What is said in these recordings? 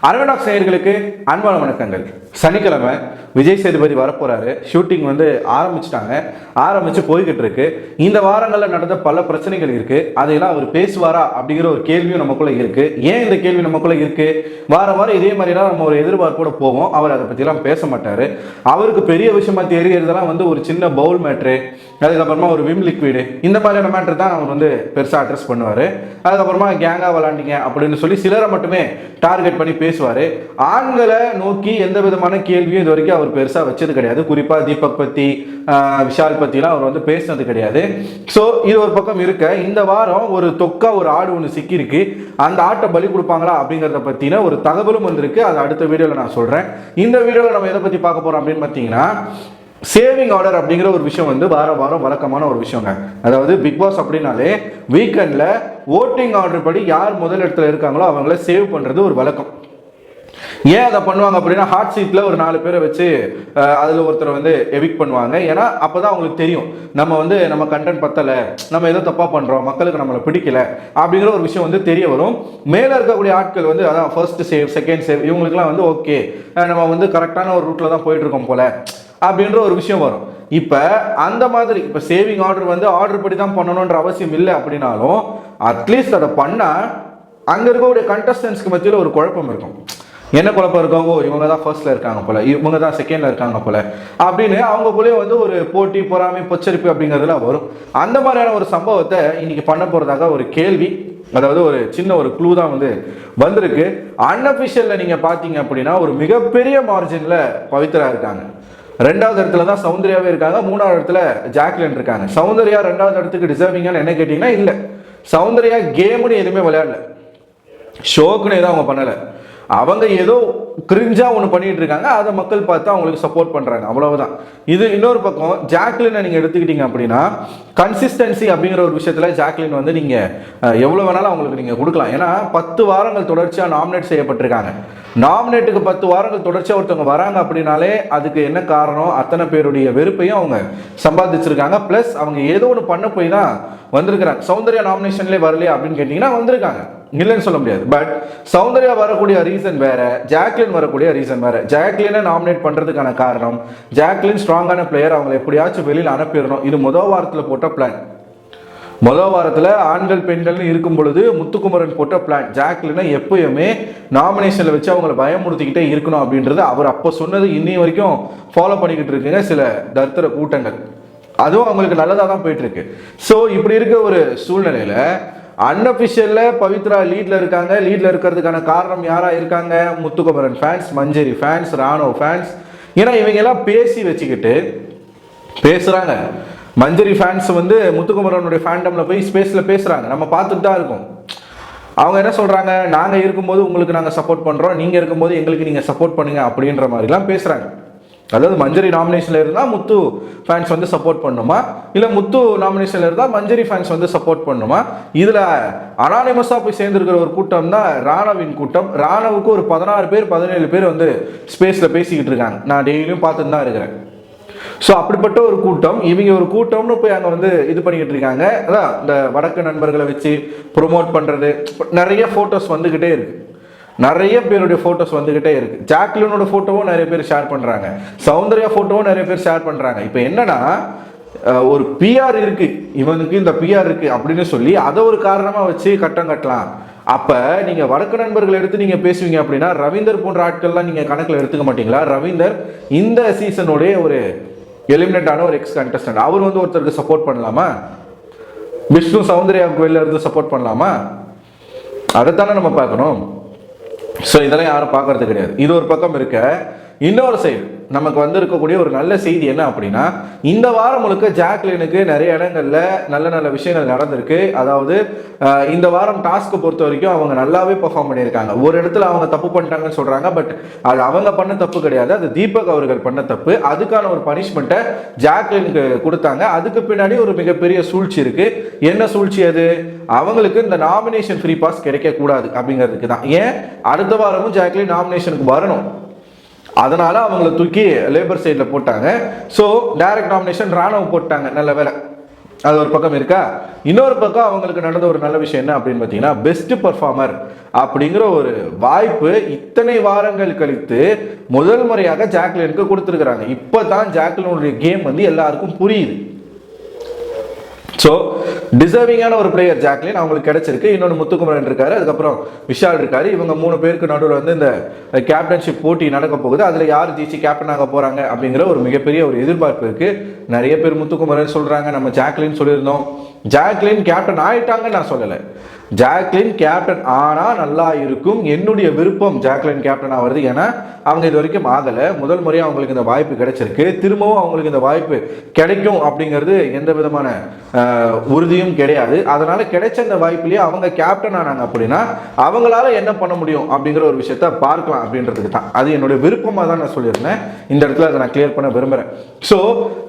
அரவணாக்ஸ் நேயர்களுக்கு அன்பான வணக்கங்கள். சனிக்கிழமை விஜய் சேதுபதி வரப்போறாரு. ஷூட்டிங் ஆரம்பிச்சு போய்கிட்டு இருக்கு. இந்த வாரங்களில் நடந்த பல பிரச்சனைகள் இருக்கு. அதையெல்லாம் அவர் பேசுவாரா அப்படிங்கிற ஒரு கேள்வியும் நமக்குள்ள இருக்கு. ஏன் இந்த கேள்வி நமக்குள்ள இருக்கு? வாரம் இதே மாதிரிலாம் நம்ம ஒரு எதிர்பார்ப்போட போவோம். அவர் அதை பற்றிலாம் பேச மாட்டாரு. அவருக்கு பெரிய விஷயமா தெரியறதெல்லாம் ஒரு சின்ன பவுல் மேட்ரு, அதுக்கப்புறமா ஒரு விம் லிக்விடு, இந்த மாதிரியான மேட்ரு தான் அவர் பெருசாக அட்ரஸ் பண்ணுவார். அதுக்கப்புறமா கேங்காக விளாண்டிங்க அப்படின்னு சொல்லி சிலரை மட்டுமே டார்கெட் பண்ணி பேசுவார். ஆண்களை நோக்கி எந்த விதமான கேள்வியும் இது வரைக்கும் அவர் பெருசாக வச்சது கிடையாது. குறிப்பாக தீபக் பற்றி, விஷால் பற்றிலாம் அவர் பேசினது கிடையாது. ஸோ இது ஒரு பக்கம் இருக்க, இந்த வாரம் ஒரு ஆடு ஒன்று சிக்கியிருக்கு. அந்த ஆட்டை பலி கொடுப்பாங்களா அப்படிங்கிறத பற்றின ஒரு தகவலும் வந்திருக்கு. அது அடுத்த வீடியோவில் நான் சொல்கிறேன். இந்த வீடியோவில் நம்ம எதை பற்றி பார்க்க போகிறோம் அப்படின்னு பார்த்தீங்கன்னா, சேவிங் ஆர்டர் அப்படிங்கிற ஒரு விஷயம் வாரம் வழக்கமான ஒரு விஷயங்க. அதாவது பிக் பாஸ் அப்படின்னாலே வீக்கெண்டில் ஓட்டிங் ஆர்டர் படி யார் முதல் இடத்துல இருக்காங்களோ அவங்கள சேவ் பண்ணுறது ஒரு வழக்கம். ஏன் அதை பண்ணுவாங்க அப்படின்னா, ஹாட் சீட்டில் ஒரு 4 பேரை வச்சு அதில் ஒருத்தரை எவிக்ட் பண்ணுவாங்க. ஏன்னா அப்போ தான் அவங்களுக்கு தெரியும் நம்ம கண்டென்ட் பத்தலை, நம்ம ஏதோ தப்பாக பண்ணுறோம், மக்களுக்கு நம்மளை பிடிக்கல அப்படிங்கிற ஒரு விஷயம் தெரிய வரும். மேலே இருக்கக்கூடிய ஆட்கள் அதான் ஃபர்ஸ்ட் சேவ், செகண்ட் சேவ், இவங்களுக்குலாம் ஓகே நம்ம கரெக்டான ஒரு ரூட்டில் தான் போயிட்டுருக்கோம் போல அப்படின்ற ஒரு விஷயம் வரும். இப்போ அந்த மாதிரி இப்போ சேவிங் ஆர்டர் ஆர்டர் படி தான் பண்ணணுன்ற அவசியம் இல்லை அப்படின்னாலும், அட்லீஸ்ட் அதை பண்ணால் அங்கே இருக்கக்கூடிய கண்டஸ்டன்ஸ்க்கு மத்தியில் ஒரு குழப்பம் இருக்கும். என்ன குழப்பம் இருக்கும்? இவங்க தான் ஃபர்ஸ்ட்ல இருக்காங்க போல, இவங்க தான் செகண்ட்ல இருக்காங்க போல அப்படின்னு அவங்களுக்குள்ளே ஒரு போட்டி, பொறாமை, பொச்சரிப்பு அப்படிங்கிறதுலாம் வரும். அந்த மாதிரியான ஒரு சம்பவத்தை இன்னைக்கு பண்ண போறதாக ஒரு கேள்வி, அதாவது ஒரு சின்ன ஒரு க்ளூ தான் வந்திருக்கு. அன்அபிஷியல்ல நீங்க பாத்தீங்க அப்படின்னா ஒரு மிகப்பெரிய மார்ஜின்ல பவித்ரா இருக்காங்க. 2வது இடத்துல தான் சௌந்தர்யாவே இருக்காங்க. 3வது இடத்துல ஜாக்லின் இருக்காங்க. சௌந்தர்யா 2வது இடத்துக்கு டிசர்விங்கான்னு என்ன கேட்டீங்கன்னா இல்லை. சௌந்தர்யா கேம்னு எதுவுமே விளையாடல, ஷோக்குன்னு எதுவும் அவங்க பண்ணலை. அவங்க ஏதோ கிரிஞ்சா ஒன்று பண்ணிட்டு இருக்காங்க, அதை மக்கள் பார்த்து அவங்களுக்கு சப்போர்ட் பண்றாங்க, அவ்வளவுதான். இது இன்னொரு பக்கம். ஜாக்லினை நீங்க எடுத்துக்கிட்டீங்க அப்படின்னா, கன்சிஸ்டன்சி அப்படிங்கிற ஒரு விஷயத்துல ஜாக்லின் நீங்க எவ்வளவு வேணாலும் அவங்களுக்கு நீங்க கொடுக்கலாம். ஏன்னா 10 வாரங்கள் தொடர்ச்சியா நாமினேட் செய்யப்பட்டிருக்காங்க. நாமினேட்டுக்கு 10 வாரங்கள் தொடர்ச்சியா ஒருத்தவங்க வராங்க அப்படின்னாலே அதுக்கு என்ன காரணம்? அத்தனை பேருடைய வெறுப்பையும் அவங்க சம்பாதிச்சிருக்காங்க. பிளஸ் அவங்க ஏதோ ஒன்று பண்ண போய் தான் வந்திருக்கிறாங்க. சௌந்தர்யா நாமினேஷன்லேயே வரலையா அப்படின்னு கேட்டீங்கன்னா வந்திருக்காங்க, இல்லைன்னு சொல்ல முடியாது. பட் சௌந்தர்யா வரக்கூடிய ரீசன் வேற, ஜாக்லின் வரக்கூடிய ரீசன் வேற. ஜாக்லினை நாமினேட் பண்றதுக்கான காரணம், ஜாக்லின் ஸ்ட்ராங்கான பிளேயர், அவங்களை எப்படியாச்சும் வெளியில் அனுப்பிடணும். இது முதல் வாரத்தில் போட்ட பிளான். முதல் வாரத்தில் ஆண்கள் பெண்கள்னு இருக்கும் பொழுது முத்துக்குமரன் போட்ட பிளான், ஜாக்லினை எப்பயுமே நாமினேஷனில் வச்சு அவங்கள பயமுறுத்திக்கிட்டே இருக்கணும் அப்படின்றது அவர் அப்போ சொன்னது இன்னி வரைக்கும் ஃபாலோ பண்ணிக்கிட்டு இருக்குங்க சில தர்த்தர கூட்டங்கள். அதுவும் அவங்களுக்கு நல்லதாக தான் போயிட்டு இருக்கு. ஸோ இப்படி இருக்க ஒரு சூழ்நிலையில அன்அபிஷியல்ல பவித்ரா லீட்ல இருக்காங்க. லீட்ல இருக்கிறதுக்கான காரணம் யாரா இருக்காங்க? முத்துக்குமரன் ஃபேன்ஸ், மஞ்சரி ஃபேன்ஸ், ராணுவ ஃபேன்ஸ். ஏன்னா இவங்க எல்லாம் பேசி வச்சுக்கிட்டு பேசுறாங்க. மஞ்சரி ஃபேன்ஸ் முத்துக்குமரனுடைய ஃபேண்டம்ல போய் ஸ்பேஸ்ல பேசுறாங்க, நம்ம பார்த்துட்டு தான் இருக்கோம். அவங்க என்ன சொல்றாங்க? நாங்க இருக்கும்போது உங்களுக்கு நாங்க சப்போர்ட் பண்றோம், நீங்க இருக்கும்போது எங்களுக்கு நீங்க சப்போர்ட் பண்ணுங்க அப்படின்ற மாதிரிலாம் பேசுறாங்க. அதாவது மஞ்சரி நாமினேஷன்ல இருந்தா முத்து ஃபேன்ஸ் சப்போர்ட் பண்ணுமா, இல்ல முத்து நாமினேஷன்ல இருந்தா மஞ்சரி ஃபேன்ஸ் சப்போர்ட் பண்ணுமா? இதுல அனானிமஸா போய் சேர்ந்திருக்கிற ஒரு கூட்டம் தான் ராணவின் கூட்டம். ராணவுக்கு ஒரு 16 பேர் 17 பேர் ஸ்பேஸ்ல பேசிக்கிட்டு இருக்காங்க. நான் டெய்லியும் பார்த்துட்டு தான் இருக்கிறேன். ஸோ அப்படிப்பட்ட ஒரு கூட்டம், இவங்க ஒரு கூட்டம்னு போய் அங்கே இது பண்ணிக்கிட்டு இருக்காங்க. அதான் இந்த வடக்கு நண்பர்களை வச்சு ப்ரொமோட் பண்றது, நிறைய போட்டோஸ் வந்துகிட்டே இருக்கு, நிறைய பேருடைய போட்டோஸ் வந்துகிட்டே இருக்கு. ஜாக்லினோட போட்டோவும் நிறைய பேர் ஷேர் பண்றாங்க, சௌந்தர்யா போட்டோவும் நிறைய பேர் ஷேர் பண்றாங்க. இப்போ என்னன்னா, ஒரு பிஆர் இருக்கு, இவனுக்கு இந்த பிஆர் இருக்கு அப்படின்னு சொல்லி அதை ஒரு காரணமா வச்சு கட்டம் கட்டலாம். அப்ப நீங்க வடக்கு நண்பர்கள் எடுத்து நீங்க பேசுவீங்க அப்படின்னா, ரவீந்தர் போன்ற ஆட்கள்லாம் நீங்க கணக்கில் எடுத்துக்க மாட்டீங்களா? ரவீந்தர் இந்த சீசனுடைய ஒரு எலிமினேட் ஆன ஒரு எக்ஸ் கண்டஸ்டன்ட். அவர் ஒருத்தருக்கு சப்போர்ட் பண்ணலாமா? விஷ்ணு சௌந்தர்யாவுக்கு வெளில இருந்து சப்போர்ட் பண்ணலாமா? அதைத்தானே நம்ம பார்க்கணும். ஸோ இதெல்லாம் யாரும் பார்க்கறது கிடையாது. இது ஒரு பக்கம் இருக்க, இன்னொரு சைடு நமக்கு இருக்கக்கூடிய ஒரு நல்ல செய்தி என்ன அப்படின்னா, இந்த வாரம் முழுக்க ஜாக்லினுக்கு நிறைய இடங்கள்ல நல்ல நல்ல விஷயங்கள் நடந்திருக்கு. அதாவது இந்த வாரம் டாஸ்க்கை பொறுத்த வரைக்கும் அவங்க நல்லாவே பெர்ஃபார்ம் பண்ணியிருக்காங்க. ஒரு இடத்துல அவங்க தப்பு பண்ணிட்டாங்கன்னு சொல்றாங்க, பட் அது அவங்க பண்ண தப்பு கிடையாது, அது தீபக் அவர்கள் பண்ண தப்பு. அதுக்கான ஒரு பனிஷ்மெண்ட்டை ஜாக்லினுக்கு கொடுத்தாங்க. அதுக்கு பின்னாடி ஒரு மிகப்பெரிய சூழ்ச்சி இருக்கு. என்ன சூழ்ச்சி அது? அவங்களுக்கு இந்த நாமினேஷன் ஃப்ரீ பாஸ் கிடைக்க கூடாது அப்படிங்கிறதுக்கு தான். ஏன் அடுத்த வாரமும் ஜாக்லின் நாமினேஷனுக்கு வரணும், அதனால அவங்களை தூக்கி லேபர் சைடில் போட்டாங்க. ஸோ டைரக்ட் நாமினேஷன் ராணுவ போட்டாங்க. நல்ல வேலை, அது ஒரு பக்கம் இருக்கா. இன்னொரு பக்கம் அவங்களுக்கு நடந்த ஒரு நல்ல விஷயம் என்ன அப்படின்னு பார்த்தீங்கன்னா, பெஸ்ட் பர்ஃபார்மர் அப்படிங்கிற ஒரு வாய்ப்பு இத்தனை வாரங்கள் கழித்து முதல் முறையாக ஜாக்லினுக்கு கொடுத்துருக்குறாங்க. இப்போ தான் ஜாக்லினுடைய கேம் வந்து எல்லாருக்கும் புரியுது. ஸோ டிசர்விங்கான ஒரு பிளேயர் ஜாக்லின் அவங்களுக்கு கிடைச்சிருக்கு. இன்னொன்று முத்துக்குமரன் இருக்காரு, அதுக்கப்புறம் விஷால் இருக்காரு. இவங்க 3 பேருக்கு நடுவில் வந்து இந்த கேப்டன்ஷிப் போட்டி நடக்க போகுது. அதில் யார் ஜெயிச்சு கேப்டன் ஆக போறாங்க அப்படிங்கிற ஒரு மிகப்பெரிய ஒரு எதிர்பார்ப்பு இருக்கு. நிறைய பேர் முத்துக்குமரன் சொல்றாங்க, நம்ம ஜாக்லின் சொல்லியிருந்தோம். ஜாக்லின் கேப்டன் ஆயிட்டாங்கன்னு நான் சொல்லலை, ஜாக்லின் கேப்டன் ஆனா நல்லா இருக்கும், என்னுடைய விருப்பம் ஜாக்லின் கேப்டன் ஆகிறது. ஏன்னா அவங்க இது வரைக்கும் ஆகலை, முதல் முறையாக அவங்களுக்கு இந்த வாய்ப்பு கிடைச்சிருக்கு. திரும்பவும் அவங்களுக்கு இந்த வாய்ப்பு கிடைக்கும் அப்படிங்கிறது எந்த விதமான உறுதியும் கிடையாது. அதனால கிடைச்ச இந்த வாய்ப்புலேயே அவங்க கேப்டன் ஆனாங்க அப்படின்னா அவங்களால என்ன பண்ண முடியும் அப்படிங்கிற ஒரு விஷயத்த பார்க்கலாம் அப்படின்றதுக்கு தான். அது என்னுடைய விருப்பமாக தான் நான் சொல்லியிருந்தேன். இந்த இடத்துல அதை நான் கிளியர் பண்ண விரும்புகிறேன். ஸோ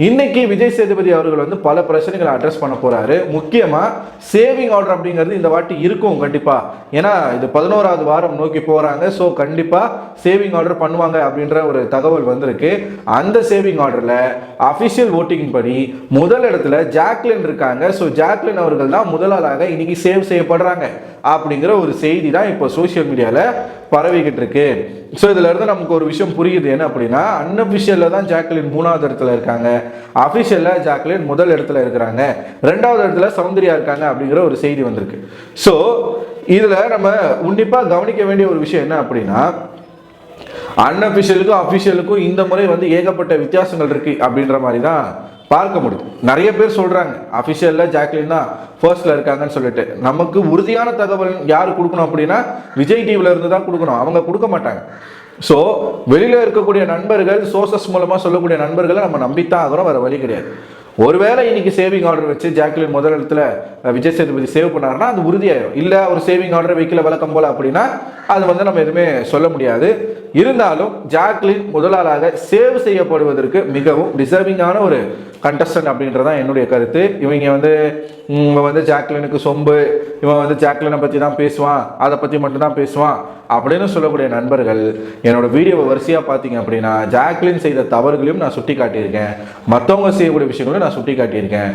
இன்னைக்கு விஜய் சேதுபதி அவர்கள் வந்து பல பிரச்சனைகளை அட்ரஸ் பண்ண போறாரு. முக்கியமா சேவிங் ஆர்டர் அப்படிங்கிறது இந்த வாட்டி இருக்கும் கண்டிப்பா. ஏன்னா இது 11வது வாரம் நோக்கி போறாங்க. ஸோ கண்டிப்பா சேவிங் ஆர்டர் பண்ணுவாங்க அப்படின்ற ஒரு தகவல் வந்திருக்கு. அந்த சேவிங் ஆர்டர்ல அபிஷியல் ஓட்டிங் படி முதல் இடத்துல ஜாக்லின் இருக்காங்க. ஸோ ஜாக்லின் அவர்கள் தான் முதலாளாக இன்னைக்கு சேவ் செய்யப்படுறாங்க அப்படிங்கிற ஒரு செய்தி தான் இப்போ சோசியல் மீடியால பரவிக்கிட்டு இருக்கு. ஸோ இதுல இருந்து நமக்கு ஒரு விஷயம் புரியுது என்ன அப்படின்னா, அன்அபிஷியல்ல தான் ஜாக்லின் 3வது இடத்துல இருக்காங்க, அபிஷியல்ல ஜாக்லின் முதல் இடத்துல இருக்கிறாங்க, 2வது இடத்துல சௌந்தர்யா இருக்காங்க அப்படிங்கிற ஒரு செய்தி வந்திருக்கு. ஸோ இதுல நம்ம உன்னிப்பா கவனிக்க வேண்டிய ஒரு விஷயம் என்ன அப்படின்னா, அன்அபிஷியலுக்கும் அபிஷியலுக்கும் இந்த முறை வந்து ஏகப்பட்ட வித்தியாசங்கள் இருக்கு அப்படின்ற மாதிரி தான் பார்க்க முடியுது. நிறைய பேர் சொல்றாங்க அபிஷியல்ல ஜாக்லின் தான் ஃபர்ஸ்ட்ல இருக்காங்கன்னு சொல்லிட்டு. நமக்கு உறுதியான தகவல் யாரு கொடுக்கணும் அப்படின்னா விஜய் டிவில இருந்து தான் கொடுக்கணும், அவங்க கொடுக்க மாட்டாங்க. ஸோ வெளியில இருக்கக்கூடிய நண்பர்கள், சோர்சஸ் மூலமா சொல்லக்கூடிய நண்பர்களை நம்ம நம்பித்தான் ஆகிறோம், வேற வழி கிடையாது. ஒருவேளை இன்னைக்கு சேவிங் ஆர்டர் வச்சு ஜாக்லின் முதல் இடத்துல விஜய் சேதுபதி சேவ் பண்ணாருன்னா அது உறுதியாயிரும். இல்லை ஒரு சேவிங் ஆர்டர் வைக்கல வழக்கம் போல அப்படின்னா அது வந்து நம்ம எதுவுமே சொல்ல முடியாது. இருந்தாலும் ஜாக்லின் முதலாளாக சேவ் செய்யப்படுவதற்கு மிகவும் டிசர்விங்கான ஒரு கண்டஸ்டன்ட் அப்படின்றதான் என்னுடைய கருத்து. இவங்க வந்து ஜாக்லினுக்கு சொம்பு, இவன் வந்து ஜாக்லினை பற்றி தான் பேசுவான், அதை பற்றி மட்டும்தான் பேசுவான் அப்படின்னு சொல்லக்கூடிய நண்பர்கள் என்னோட வீடியோவை வரிசையாக பார்த்தீங்க அப்படின்னா ஜாக்லின் செய்த தவறுகளையும் நான் சுட்டி காட்டியிருக்கேன், மற்றவங்க செய்யக்கூடிய விஷயங்களையும் நான் சுட்டி காட்டியிருக்கேன்.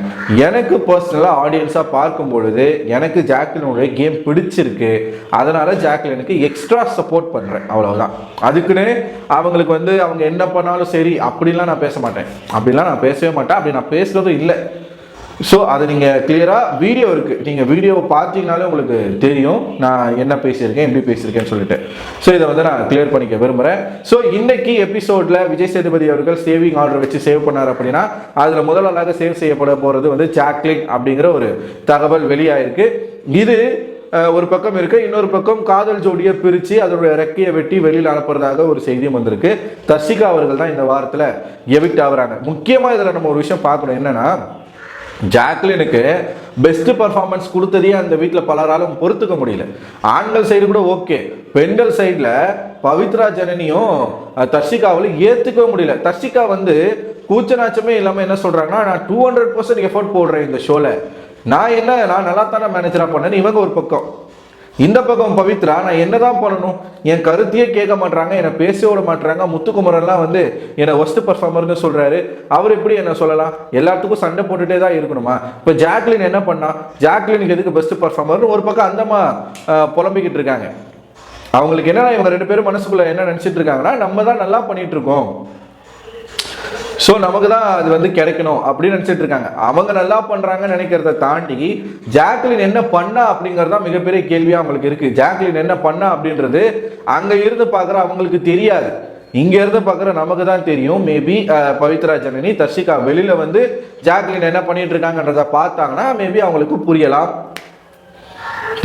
எனக்கு பர்சனலாக ஆடியன்ஸாக பார்க்கும் பொழுது எனக்கு ஜாக்லினுடைய கேம் பிடிச்சிருக்கு, அதனால ஜாக்லினுக்கு எக்ஸ்ட்ரா சப்போர்ட் பண்ணுறேன், அவ்வளவுதான். அதுக்குன்னு அவங்களுக்கு வந்து அவங்க என்ன பண்ணாலும் சரி அப்படிலாம் நான் பேச மாட்டேன், அப்படிலாம் நான் பேசவே மாட்டேன், அப்படி நான் பேசுறதும் இல்லை. ஸோ அது நீங்கள் கிளியராக வீடியோ இருக்குது, நீங்கள் வீடியோவை பார்த்தீங்கனாலே உங்களுக்கு தெரியும் நான் என்ன பேசியிருக்கேன், எப்படி பேசியிருக்கேன்னு சொல்லிட்டு. ஸோ இதை வந்து நான் கிளியர் பண்ணிக்க விரும்புகிறேன். ஸோ இன்னைக்கு எபிசோடில் விஜய் சேதுபதி அவர்கள் சேவிங் ஆர்டர் வச்சு சேவ் பண்ணார் அப்படின்னா அதில் முதலாளாக சேவ் செய்யப்பட போகிறது வந்து ஜாக்லின் அப்படிங்கிற ஒரு தகவல் வெளியாயிருக்கு. இது ஒரு பக்கம் இருக்கு. இன்னொரு பக்கம் காதல் ஜோடியை பிரித்து அதனுடைய ரெக்கையை வெட்டி வெளியில் அனுப்புறதாக ஒரு செய்தியும் வந்திருக்கு. தர்ஷிகா அவர்கள் தான் இந்த வாரத்தில் எவிக்ட் ஆகுறாங்க. முக்கியமாக இதில் நம்ம ஒரு விஷயம் பார்க்கணும், என்னன்னா ஜாக்லினுக்கு பெஸ்ட் பர்ஃபார்மன்ஸ் கொடுத்ததே அந்த வீட்டில் பலராலும் பொறுத்துக்க முடியல. ஆண்கள் சைடு கூட ஓகே, பெண்கள் சைடில் பவித்ரா ஜனனியும் தர்ஷிகாவில் ஏற்றுக்கவே முடியல. தர்ஷிகா வந்து கூச்சநாச்சமே இல்லாமல் என்ன சொல்கிறாங்கன்னா, நான் 200% எஃபர்ட் போடுறேன் இந்த ஷோவில், நான் நல்லா தானே மேனேஜராக பண்ணேன்னு இவங்க ஒரு பக்கம். இந்த பக்கம் பவித்ரா நான் என்னதான் பண்ணணும், என் கருத்தையே கேட்க மாட்டாங்க, என்னை பேச விட மாட்டாங்க. முத்துக்குமரன்லாம் வந்து என்னை ஒஸ்ட் பர்ஃபார்மர்னு சொல்றாரு, அவர் எப்படி என்ன சொல்லலாம், எல்லாத்துக்கும் சண்டை போட்டுட்டே தான் இருக்கணுமா? இப்போ ஜாக்லின் என்ன பண்ணா, ஜாக்லினுக்கு எதுக்கு பெஸ்ட் பர்ஃபார்மர்னு ஒரு பக்கம் அந்தமா புலம்பிக்கிட்டு இருக்காங்க. அவங்களுக்கு என்னன்னா இவங்க 2 பேரும் மனசுக்குள்ள என்ன நினைச்சிட்டு இருக்காங்கன்னா, நம்ம தான் நல்லா பண்ணிட்டு இருக்கோம், ஸோ நமக்கு தான் அது வந்து கிடைக்கணும் அப்படின்னு நினச்சிட்டு இருக்காங்க. அவங்க நல்லா பண்ணுறாங்கன்னு நினைக்கிறத தாண்டி ஜாக்லின் என்ன பண்ணா அப்படிங்கிறது தான் மிகப்பெரிய கேள்வியாக அவங்களுக்கு இருக்குது. ஜாக்லின் என்ன பண்ணா அப்படின்றது அங்கே இருந்து பார்க்குற அவங்களுக்கு தெரியாது, இங்கே இருந்து பார்க்குற நமக்கு தான் தெரியும். மேபி பவித்ரா ஜனனி, தர்ஷிகா வெளியில் வந்து ஜாக்லின் என்ன பண்ணிட்டு இருக்காங்கன்றதை பார்த்தாங்கன்னா மேபி அவங்களுக்கு புரியலாம்.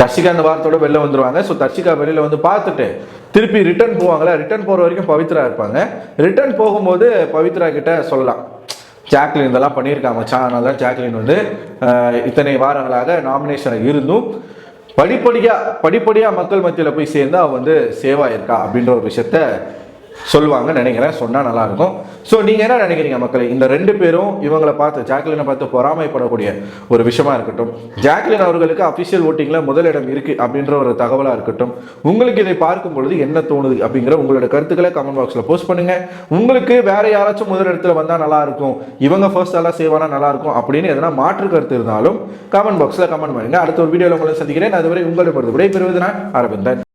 தர்ஷிகா அந்த வாரத்தோட வெளில வந்துருவாங்க. ஸோ தர்ஷிகா வெளியில் வந்து பார்த்துட்டு திருப்பி ரிட்டர்ன் போவாங்களா, ரிட்டர்ன் போகிற வரைக்கும் பவித்ரா இருப்பாங்க. ரிட்டர்ன் போகும்போது பவித்ரா கிட்ட சொல்லலாம், ஜாக்லின் இதெல்லாம் பண்ணியிருக்காங்க மச்சான், அதனால தான் ஜாக்லின் வந்து இத்தனை வாரங்களாக நாமினேஷன் இருந்தும் படிப்படியாக மக்கள் மத்தியில் போய் சேர்ந்து அவள் வந்து சேவ் ஆயிருக்கா அப்படின்ற ஒரு விஷயத்த சொல்லுவாங்கன்னு நினைக்கிறேன், சொன்னால் நல்லாயிருக்கும். ஸோ நீங்கள் என்ன நினைக்கிறீங்க மக்களே? இந்த 2 பேரும் இவங்களை பார்த்து, ஜாக்லினை பார்த்து பொறாமைப்படக்கூடிய ஒரு விஷயமா இருக்கட்டும், ஜாக்லின் அவர்களுக்கு அஃபிஷியல் ஓட்டிங்கில் முதலிடம் இருக்குது அப்படின்ற ஒரு தகவலாக இருக்கட்டும், உங்களுக்கு இதை பார்க்கும் பொழுது என்ன தோணுது அப்படிங்கிற உங்களோட கருத்துக்களை கமெண்ட் பாக்ஸில் போஸ்ட் பண்ணுங்கள். உங்களுக்கு வேற யாராச்சும் முதலிடத்தில் வந்தால் நல்லாயிருக்கும், இவங்க ஃபர்ஸ்ட் எல்லாம் சேவானா நல்லாயிருக்கும் அப்படின்னு எதனா மாற்று கருத்து இருந்தாலும் கமெண்ட் பாக்ஸில் கமெண்ட் பண்ணுங்கள். அடுத்த ஒரு வீடியோவில் உங்களை சந்திக்கிறேன். அதுவரை உங்களிடமிருந்து விடைபெறுவது நான் அரவிந்தன்.